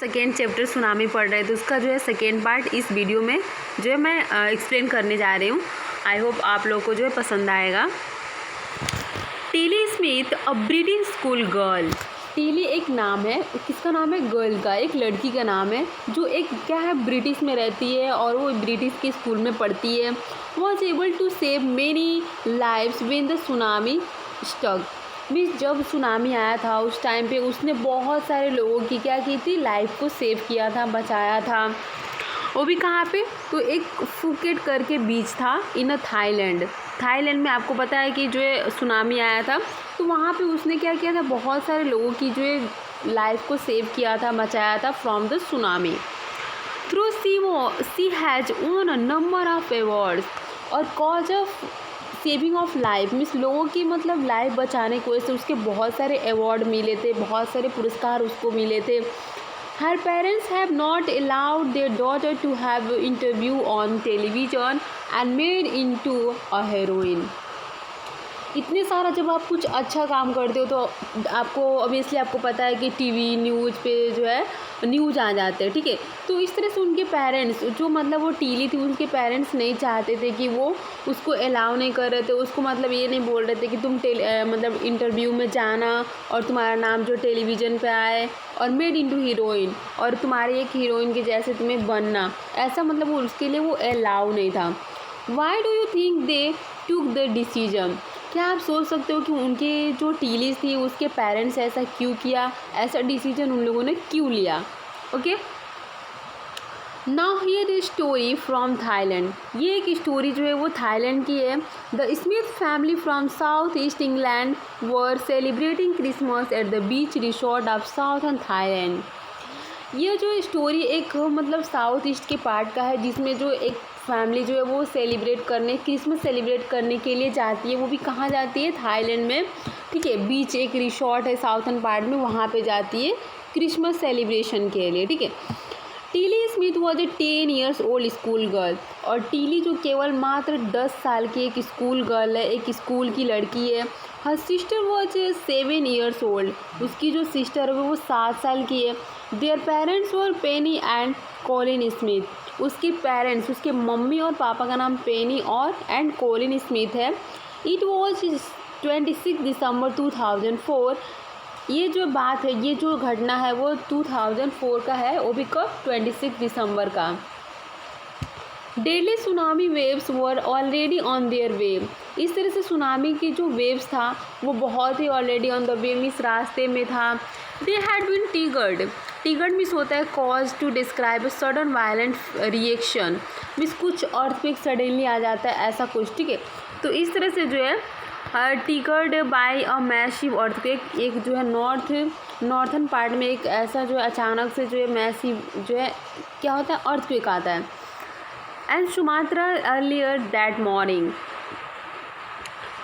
Second chapter tsunami पढ़ रहे, तो उसका जो है सेकेंड पार्ट इस वीडियो में जो है मैं एक्सप्लेन करने जा रही हूँ। आई होप आप लोगों को जो है पसंद आएगा। Tilly Smith a British school girl. Tilly एक नाम है, किसका नाम है? गर्ल का, एक लड़की का नाम है जो एक क्या है ब्रिटिश में रहती है और वो ब्रिटिश के स्कूल में पढ़ती है। Was able to save many lives when the tsunami struck. Means जब सुनामी आया था उस टाइम पे उसने बहुत सारे लोगों की क्या की थी, लाइफ को सेव किया था, बचाया था। वो भी कहाँ पे? तो एक फुकेट करके बीच था इन अ थाईलैंड। थाईलैंड में आपको पता है कि जो है सुनामी आया था, तो वहाँ पे उसने क्या किया था, बहुत सारे लोगों की जो है लाइफ को सेव किया था, बचाया था from the tsunami. Through she has won a number of awards और cause of saving of life. Means लोगों की मतलब लाइफ बचाने की वजह से उसके बहुत सारे अवार्ड मिले थे, बहुत सारे पुरस्कार उसको मिले थे। Her parents have not allowed their daughter to have interview on television and made into a heroine. इतने सारा जब आप कुछ अच्छा काम करते हो तो आपको ऑब्वियसली आपको पता है कि टीवी न्यूज़ पे जो है न्यूज़ आ जाते हैं, ठीक है। तो इस तरह से उनके पेरेंट्स जो मतलब वो टीली थी, उनके पेरेंट्स नहीं चाहते थे कि वो उसको अलाउ नहीं कर रहे थे, उसको मतलब ये नहीं बोल रहे थे कि तुम मतलब इंटरव्यू में जाना और तुम्हारा नाम जो टेलीविज़न पे आए और मेड इनटू हीरोइन और तुम्हारे एक हीरोइन के जैसे तुम्हें बनना, ऐसा मतलब वो उसके लिए वो अलाउ नहीं था। Why do you think they took the decision? क्या आप सोच सकते हो कि उनके जो टीलीज थी उसके पेरेंट्स ऐसा क्यों किया, ऐसा डिसीजन उन लोगों ने क्यों लिया? Okay, now here the story from Thailand. ये एक स्टोरी जो है वो थाईलैंड की है। The Smith family from south east England were celebrating Christmas at the beach resort of southern Thailand. ये जो स्टोरी एक मतलब साउथ ईस्ट के पार्ट का है, जिसमें जो एक फैमिली जो है वो क्रिसमस सेलिब्रेट करने के लिए जाती है। वो भी कहाँ जाती है? थाईलैंड में, ठीक है। बीच एक रिसोर्ट है साउथर्न पार्ट में, वहाँ पे जाती है क्रिसमस सेलिब्रेशन के लिए, ठीक है। Tilly Smith was a 10 years old school girl. और टीली जो केवल मात्र 10 साल की एक स्कूल गर्ल है, एक स्कूल की लड़की है। Her sister was 7 years old. उसकी जो सिस्टर है वो 7 साल की है। Their parents were Penney and Colin Smith. उसके पेरेंट्स, उसके मम्मी और पापा का नाम पेनी और एंड कॉलिन स्मिथ है। इट वॉज 26 दिसंबर 2004। ये जो बात है, ये जो घटना है वो 2004 का है, वो भी कब? 26 दिसंबर का। Deadly tsunami waves were already on their wave. इस तरह से सुनामी की जो वेव्स था वो बहुत ही ऑलरेडी ऑन द वेव, इस रास्ते में था। They had been triggered. Triggered means होता है cause to describe a sudden violent reaction. Means कुछ अर्थक्वेक सडनली आ जाता है, ऐसा कुछ, ठीक है। तो इस तरह से जो है टिगर्ड बाय अ मैसिव अर्थक्वेक, एक जो है नॉर्थन पार्ट में एक ऐसा जो है अचानक से जो है मैसिव जो है क्या होता है, अर्थक्वेक आता है। And Sumatra earlier that morning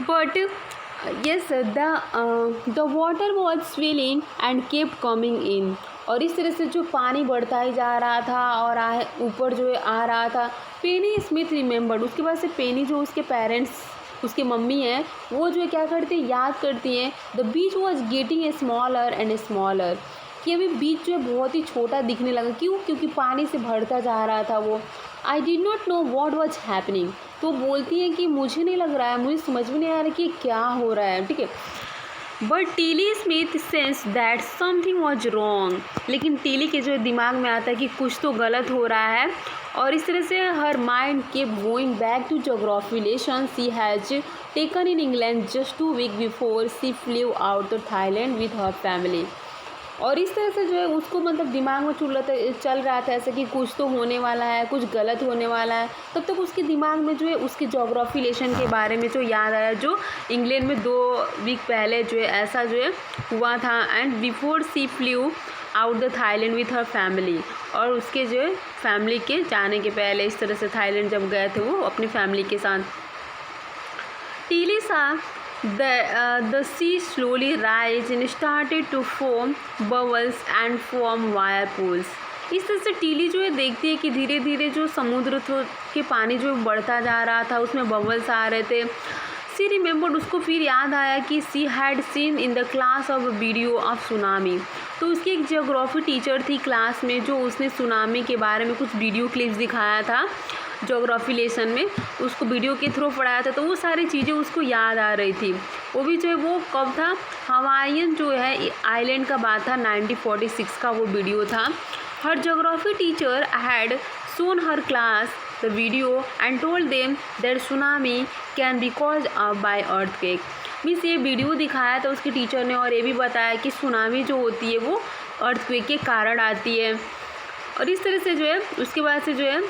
but yes the water was swelling and kept coming in। और इस तरह से जो पानी बढ़ता ही जा रहा था और ऊपर जो है आ रहा था। पेनी स्मिथ रिमेंबर्ड, उसके बाद से पेनी जो उसके पेरेंट्स, उसके मम्मी हैं, वो जो है क्या करती है, याद करती हैं। The beach was getting a smaller and a smaller, कि अभी बीच जो है बहुत ही छोटा दिखने लगा। क्यों? क्योंकि पानी से भरता जा रहा था वो। I did not know what was happening. तो बोलती हैं कि मुझे नहीं लग रहा है, मुझे समझ में नहीं आ रहा कि क्या हो रहा है, ठीक है। But Tilly Smith sense that something was wrong. लेकिन टीली के जो दिमाग में आता है कि कुछ तो गलत हो रहा है। और इस तरह से her mind kept going back to geography lesson she has taken in England just 2 week before she flew out the Thailand with her family. और इस तरह से जो है उसको मतलब दिमाग में चल रहा था ऐसे कि कुछ तो होने वाला है, कुछ गलत होने वाला है। तब तक उसके दिमाग में जो है उसके जोग्राफी लेसन के बारे में जो याद आया, जो इंग्लैंड में 2 वीक पहले जो है ऐसा जो है हुआ था। And before she flew out the Thailand with her family. और उसके जो है फैमिली के जाने के पहले इस तरह से थाईलैंड जब गए थे वो अपनी फैमिली के साथ। टीली सा the sea slowly rise and started to form bubbles and form whirlpools। इस तरह से टीली जो है देखती है कि धीरे धीरे जो समुद्र के पानी जो बढ़ता जा रहा था, उसमें बबल्स आ रहे थे। सी रिमेंबर्ड, उसको फिर याद आया कि she had seen in the class of video of tsunami. तो उसकी एक जियोग्राफी टीचर थी क्लास में, जो उसने सुनामी के बारे में कुछ वीडियो क्लिप्स दिखाया था ज्योग्राफी लेसन में, उसको वीडियो के थ्रू पढ़ाया था। तो वो सारी चीज़ें उसको याद आ रही थी। वो भी जो है वो कब था, हवाईयन जो है आइलैंड का बात था, 1946 का वो वीडियो था। Her geography teacher had shown her class the video and told them that tsunami can be caused by earthquake। Means ये वीडियो दिखाया था उसके टीचर ने, और ये भी बताया कि सुनामी जो होती है वो अर्थक्वेक के कारण आती है। और इस तरह से जो है उसके बाद से जो है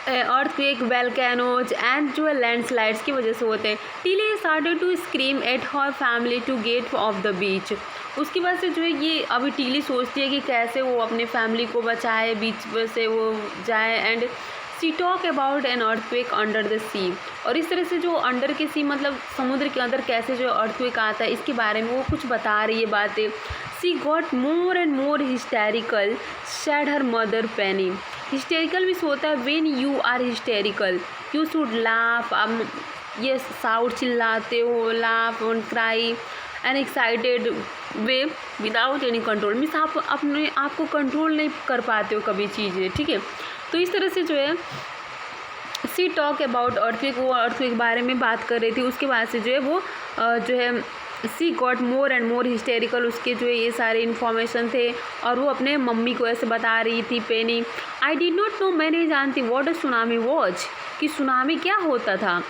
अर्थक्वेक, वोल्केनोज एंड जो है लैंडस्लाइड्स की वजह से होते हैं। Tilly started to scream at her family to get off the beach. उसके बाद से जो है ये अभी टिली सोचती है कि कैसे वो अपने फैमिली को बचाए, बीच से वो जाए। And she talk about an earthquake under the sea. और इस तरह से जो अंडर के सी मतलब समुद्र के अंदर कैसे जो अर्थक्वेक आता है, इसके बारे में वो कुछ बता रही है बातें। She got more and more hysterical, said her mother Penny. Hysterical भी होता है when you are hysterical, you should laugh. आप ये साउट चिल्लाते हो, laugh and cry an excited way without any control. Means आप अपने आप को कंट्रोल नहीं कर पाते हो कभी चीज़ें, ठीक है। तो इस तरह से जो है सी टॉक अबाउट अर्थक्वेक, वो अर्थक्वेक के बारे में बात कर रही थी। उसके बाद से जो है वो जो है she got more and more hysterical, उसके जो है ये सारे इन्फॉर्मेशन थे। और वो अपने मम्मी को ऐसे बता रही थी, पेनी आई डिड नॉट नो, मैं नहीं जानती व्हाट अ सुनामी वॉज, कि सुनामी क्या होता था।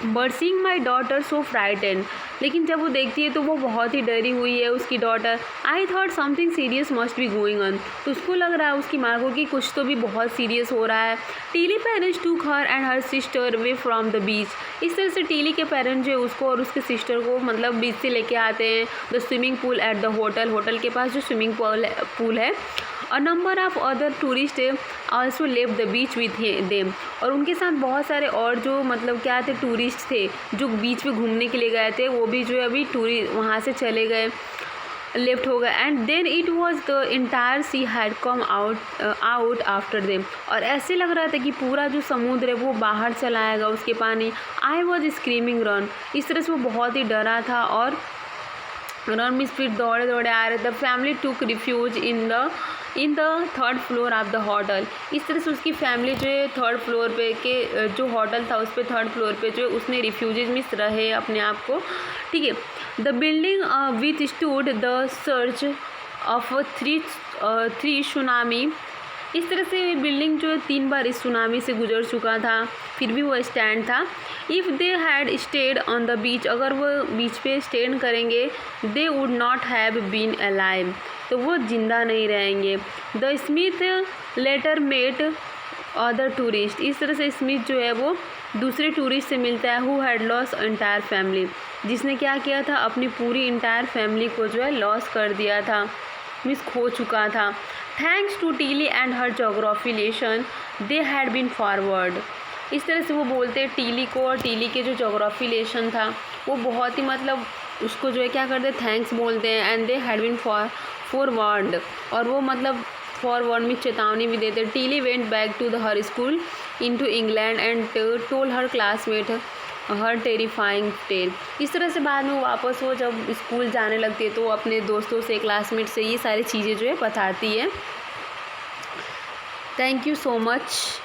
But seeing my daughter so frightened, लेकिन जब वो देखती है तो वो बहुत ही डरी हुई है उसकी daughter. I thought something serious must be going on, तो उसको लग रहा है उसकी माँ को कि कुछ तो भी बहुत सीरियस हो रहा है। टीली पेरेंट्स टूक her and her sister way from the beach. इस तरह से टीली के पेरेंट्स जो है उसको और उसके सिस्टर को मतलब बीच से लेके आते हैं। The swimming pool at the hotel, hotel के पास जो स्विमिंग पूल है। अ number of other tourist also left the beach with them, और उनके साथ बहुत सारे और जो मतलब क्या थे, टूरिस्ट थे जो बीच में घूमने के लिए गए थे, वो भी जो है अभी वहाँ से चले गए, लेफ्ट हो गए। And then it was the entire sea had come out after them, और ऐसे लग रहा था कि पूरा जो समुद्र है वो बाहर चला आएगा उसके पानी। आई वॉज स्क्रीमिंग रन, इस तरह से वो बहुत ही डरा था और रन मीन्स फिर दौड़े दौड़े आ रहे थे। फैमिली टूक refuge in the third floor of the hotel. इस तरह से उसकी फैमिली जो है थर्ड फ्लोर पे के जो होटल था उस पर थर्ड फ्लोर पे जो उसने रिफ्यूजेज मिस रहे अपने आप को, ठीक है। The building with stood the search of three tsunami. इस तरह से बिल्डिंग जो है 3 बार इस सुनामी से गुजर चुका था, फिर भी वो स्टैंड था। If they had stayed on the beach, अगर वो बीच पे स्टैंड करेंगे, they would not have been alive, तो वो जिंदा नहीं रहेंगे। The Smith later met other tourist. इस तरह से स्मिथ जो है वो दूसरे टूरिस्ट से मिलता है, who had loss entire family, जिसने क्या किया था, अपनी पूरी इंटायर फैमिली को जो है लॉस कर दिया था, मिस खो चुका था। Thanks to Tilly and her geography lesson they had been forward. इस तरह से वो बोलते हैं टीली को, और टीली के जो जोग्राफी लेसन था वो बहुत ही मतलब उसको जो है क्या करते, थैंक्स बोलते हैं। And they had been forward, और वो मतलब फॉरवर्ड में चेतावनी भी देते। Tilly went back to the her school in to England and told her classmate her terrifying tale. इस तरह से बाद में वापस वो जब स्कूल जाने लगती है तो अपने दोस्तों से, क्लासमेट से ये सारी चीज़ें जो है बताती है। Thank you so much.